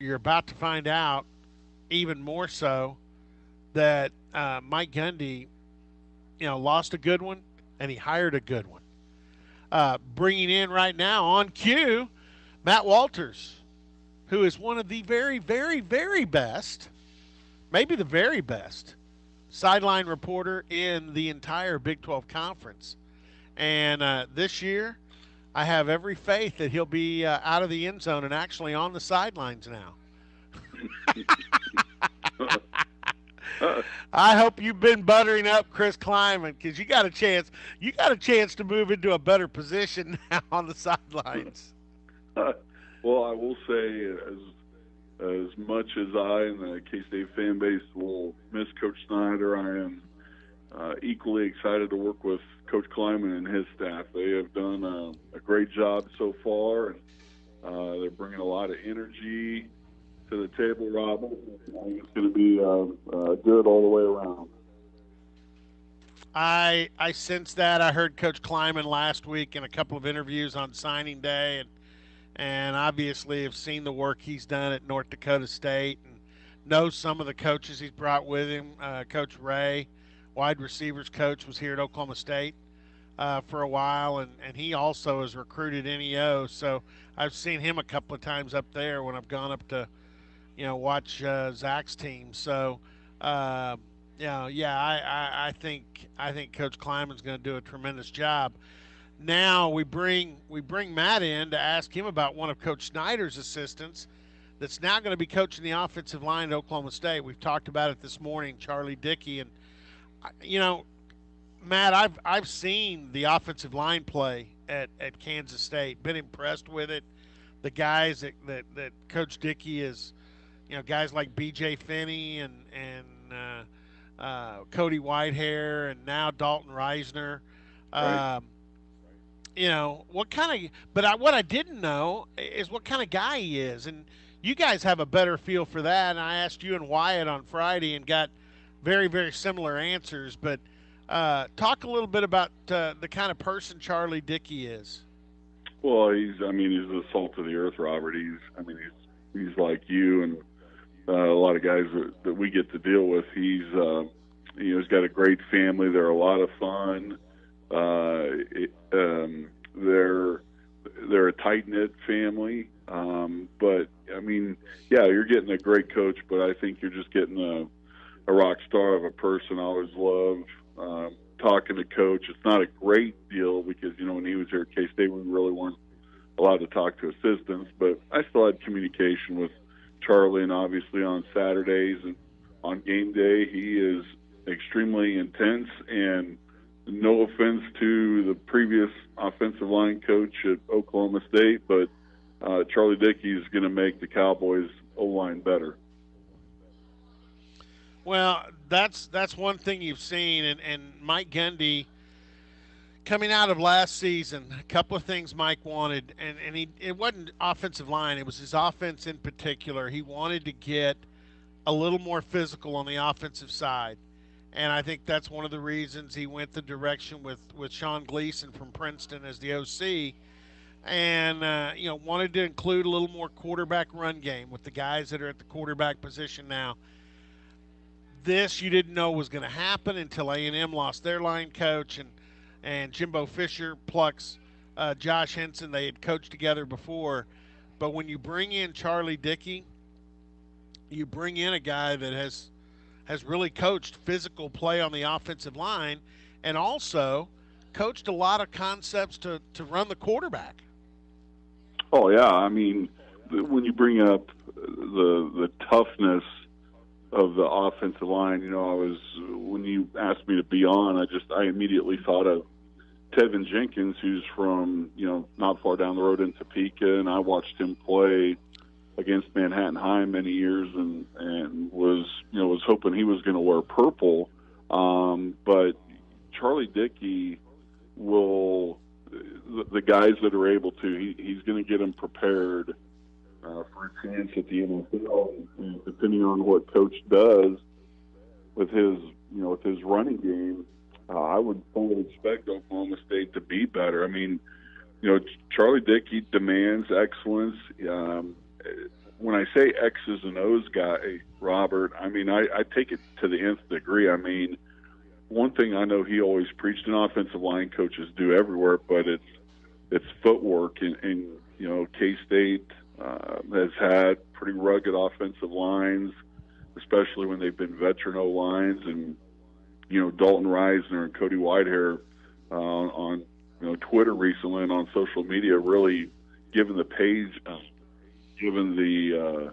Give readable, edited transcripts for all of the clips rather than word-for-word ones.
you're about to find out even more so that Mike Gundy, lost a good one and he hired a good one. Bringing in right now on cue Matt Walters, who is one of the very, very, very best, maybe the very best sideline reporter in the entire Big 12 Conference. And this year, I have every faith that he'll be out of the end zone and actually on the sidelines now. I hope you've been buttering up Chris Kleiman because you got a chance. You got a chance to move into a better position now on the sidelines. Well, I will say, as much as I and the K-State fan base will miss Coach Snyder, I am equally excited to work with Coach Kleiman and his staff. They have done a great job so far, and they're bringing a lot of energy to the table, Robin. I think it's going to be good all the way around. I sense that. I heard Coach Kleiman last week in a couple of interviews on signing day, and obviously have seen the work he's done at North Dakota State and knows some of the coaches he's brought with him. Coach Ray, wide receivers coach, was here at Oklahoma State for a while, and he also has recruited NEO. So I've seen him a couple of times up there when I've gone up to, watch Zach's team. So, I think Coach Kleiman's going to do a tremendous job. Now we bring Matt in to ask him about one of Coach Snyder's assistants that's now going to be coaching the offensive line at Oklahoma State. We've talked about it this morning, Charlie Dickey, and Matt, I've seen the offensive line play at Kansas State. Been impressed with it. The guys that Coach Dickey is, guys like B.J. Finney and Cody Whitehair and now Dalton Reisner. Right. What kind of – but what I didn't know is what kind of guy he is. And you guys have a better feel for that. And I asked you and Wyatt on Friday and got very, very similar answers. But talk a little bit about the kind of person Charlie Dickey is. Well, he's the salt of the earth, Robert. He's like you and a lot of guys that we get to deal with. He's got a great family. They're a lot of fun. They're a tight-knit family. But you're getting a great coach, but I think you're just getting a rock star of a person. I always love talking to Coach. It's not a great deal because, when he was here at K-State, we really weren't allowed to talk to assistants, but I still had communication with Charlie, and obviously on Saturdays and on game day, he is extremely intense. And no offense to the previous offensive line coach at Oklahoma State, but Charlie Dickey is going to make the Cowboys O-line better. Well, that's one thing you've seen, and Mike Gundy, coming out of last season, a couple of things Mike wanted, and it wasn't offensive line, it was his offense in particular. He wanted to get a little more physical on the offensive side. And I think that's one of the reasons he went the direction with Sean Gleason from Princeton as the OC, and wanted to include a little more quarterback run game with the guys that are at the quarterback position now. This you didn't know was going to happen until A&M lost their line coach, and Jimbo Fisher plucks Josh Henson. They had coached together before. But when you bring in Charlie Dickey, you bring in a guy that has really coached physical play on the offensive line and also coached a lot of concepts to run the quarterback. Oh, yeah. When you bring up the toughness of the offensive line, when you asked me to be on, I immediately thought of Tevin Jenkins, who's from, not far down the road in Topeka, and I watched him play against Manhattan High many years and was hoping he was going to wear purple. But Charlie Dickey will, the guys that are able to, he's going to get them prepared for a chance at the NFL, and depending on what Coach does with his running game, I would fully expect Oklahoma State to be better. Charlie Dickey demands excellence. when I say X's and O's guy, Robert, I mean I take it to the nth degree. I mean, one thing I know he always preached, and offensive line coaches do everywhere, but it's footwork. And you know, K-State has had pretty rugged offensive lines, especially when they've been veteran O lines, and you know, Dalton Reisner and Cody Whitehair on Twitter recently and on social media really giving the page, giving the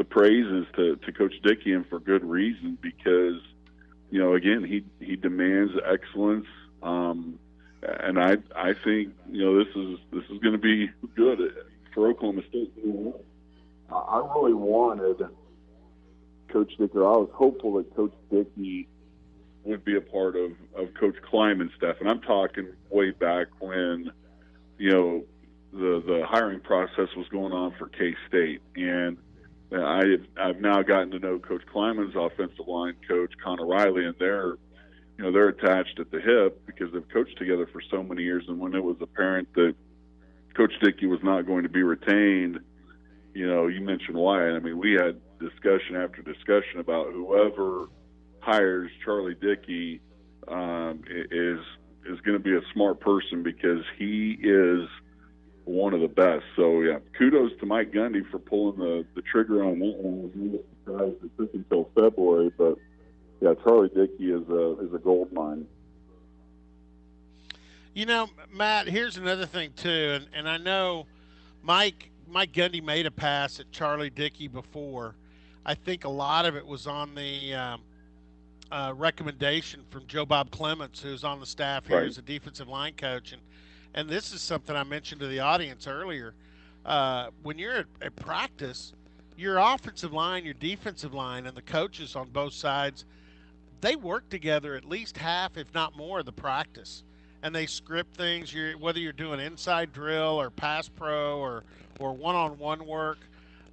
praises to Coach Dickey, and for good reason, because you know, again, he demands excellence, and I think you know this is going to be good for Oklahoma State. I really wanted Coach Dickey. I was hopeful that Coach Dickey would be a part of Coach Kleiman's staff, and I'm talking way back when you know the hiring process was going on for K-State, and I've now gotten to know Coach Kleiman's offensive line coach, Connor Riley, and they're attached at the hip because they've coached together for so many years. And when it was apparent that Coach Dickey was not going to be retained, you know, you mentioned Wyatt. I mean, we had discussion after discussion about whoever hires Charlie Dickey is going to be a smart person, because he is one of the best. So yeah, kudos to Mike Gundy for pulling the trigger on that one. It took until February, but yeah, Charlie Dickey is a gold mine. You know, Matt, here's another thing too, and I know Mike Gundy made a pass at Charlie Dickey before. I think a lot of it was on the recommendation from Joe Bob Clements, who's on the staff here as a defensive line coach, and this is something I mentioned to the audience earlier. When you're at practice, your offensive line, your defensive line, and the coaches on both sides, they work together at least half, if not more, of the practice. And they script things, whether you're doing inside drill or pass pro or one-on-one work.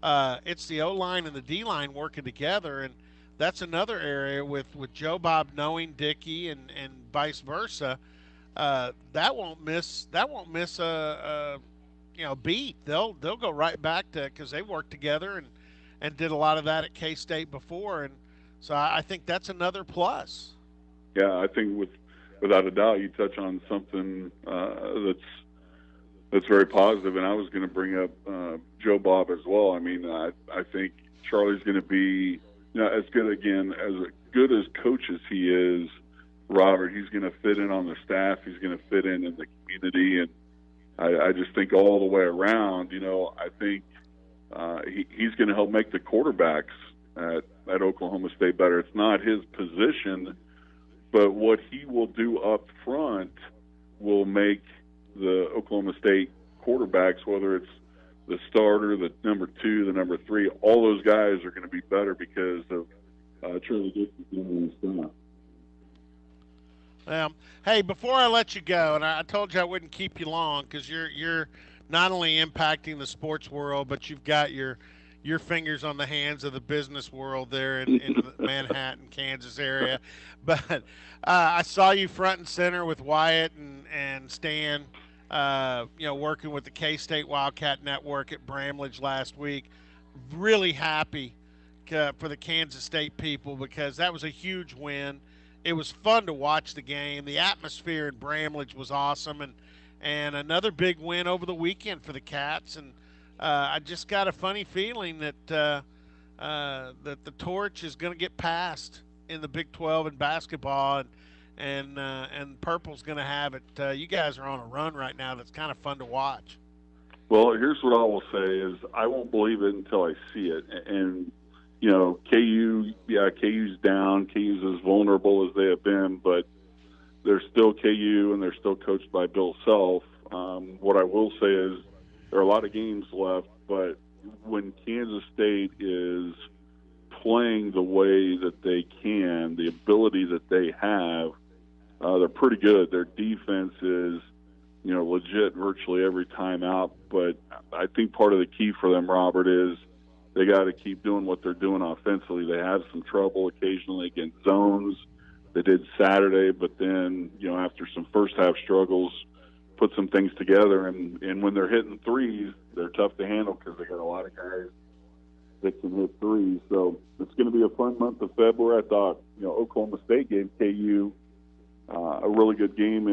It's the O-line and the D-line working together, and that's another area with Joe Bob knowing Dickey and vice versa. That won't miss a beat. They'll go right back to, because they worked together and did a lot of that at K-State before, and so I think that's another plus. Yeah, I think without a doubt you touch on something that's very positive, and I was going to bring up Joe Bob as well. I mean, I think Charlie's going to be as good as coach as he is, Robert. He's going to fit in on the staff. He's going to fit in the community, and I just think all the way around, you know, I think he's going to help make the quarterbacks at Oklahoma State better. It's not his position, but what he will do up front will make the Oklahoma State quarterbacks, whether it's the starter, the number 2, the number 3, all those guys are going to be better because of Charlie Dickey doing his stuff. Hey, before I let you go, and I told you I wouldn't keep you long, because you're not only impacting the sports world, but you've got your fingers on the hands of the business world there in the Manhattan, Kansas area. But I saw you front and center with Wyatt and Stan, working with the K-State Wildcat Network at Bramlage last week. Really happy for the Kansas State people, because that was a huge win. It was fun to watch the game. The atmosphere in Bramlage was awesome, and another big win over the weekend for the Cats. And I just got a funny feeling that that the torch is going to get passed in the Big 12 in basketball, and Purple's going to have it. You guys are on a run right now that's kind of fun to watch. Well, here's what I will say is I won't believe it until I see it. And you know, KU's down. KU's as vulnerable as they have been, but they're still KU, and they're still coached by Bill Self. What I will say is there are a lot of games left, but when Kansas State is playing the way that they can, the ability that they have, they're pretty good. Their defense is, legit virtually every time out. But I think part of the key for them, Robert, is they got to keep doing what they're doing offensively. They have some trouble occasionally against zones. They did Saturday, but then, after some first half struggles, put some things together. And when they're hitting threes, they're tough to handle because they got a lot of guys that can hit threes. So it's going to be a fun month of February. I thought, Oklahoma State gave KU a really good game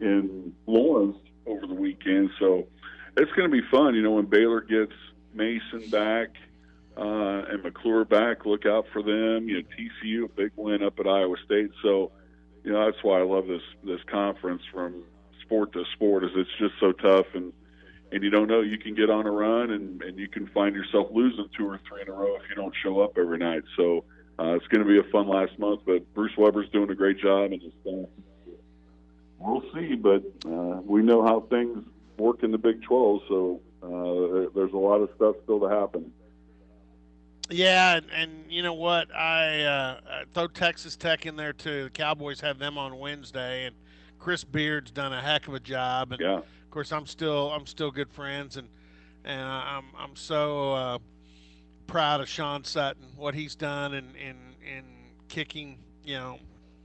in Lawrence over the weekend. So it's going to be fun. When Baylor gets Mason back and McClure back, look out for them. TCU, a big win up at Iowa State. So, that's why I love this conference from sport to sport, is it's just so tough, and you don't know, you can get on a run and you can find yourself losing 2 or 3 in a row if you don't show up every night. So it's going to be a fun last month, but Bruce Weber's doing a great job, and we'll see. But we know how things work in the Big 12, so there's a lot of stuff still to happen. Yeah, and you know what? I throw Texas Tech in there too. The Cowboys have them on Wednesday, and Chris Beard's done a heck of a job. And Yeah. of course, I'm still good friends, and I'm so proud of Sean Sutton, what he's done in kicking,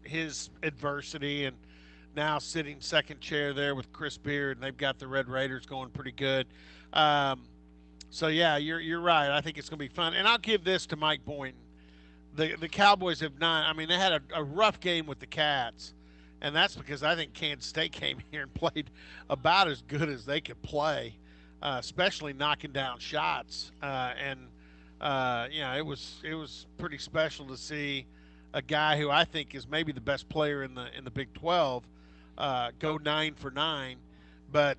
his adversity, and now sitting second chair there with Chris Beard, and they've got the Red Raiders going pretty good. So yeah, you're right. I think it's going to be fun, and I'll give this to Mike Boynton. The Cowboys have not. I mean, they had a rough game with the Cats, and that's because I think Kansas State came here and played about as good as they could play, especially knocking down shots. It was pretty special to see a guy who I think is maybe the best player in the Big 12 go 9 for 9, but.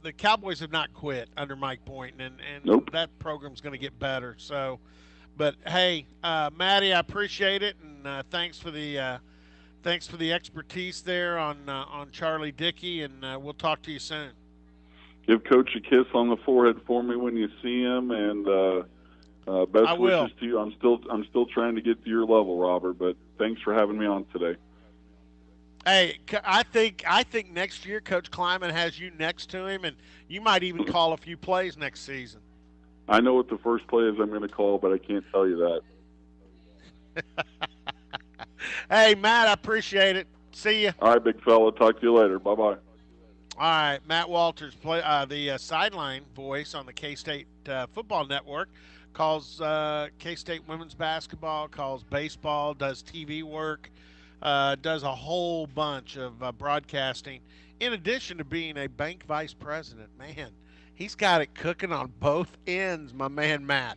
The Cowboys have not quit under Mike Boynton, and Nope. that program's going to get better. So, but hey, Maddie, I appreciate it, and thanks for the expertise there on Charlie Dickey, and we'll talk to you soon. Give Coach a kiss on the forehead for me when you see him, and best wishes to you. I'm still trying to get to your level, Robert, but thanks for having me on today. Hey, I think next year Coach Kleiman has you next to him, and you might even call a few plays next season. I know what the first play is I'm going to call, but I can't tell you that. Hey, Matt, I appreciate it. See you. All right, big fella. Talk to you later. Bye-bye. All right, Matt Walters, the sideline voice on the K-State Football Network, calls K-State women's basketball, calls baseball, does TV work. Does a whole bunch of broadcasting, in addition to being a bank vice president. Man, he's got it cooking on both ends, my man Matt.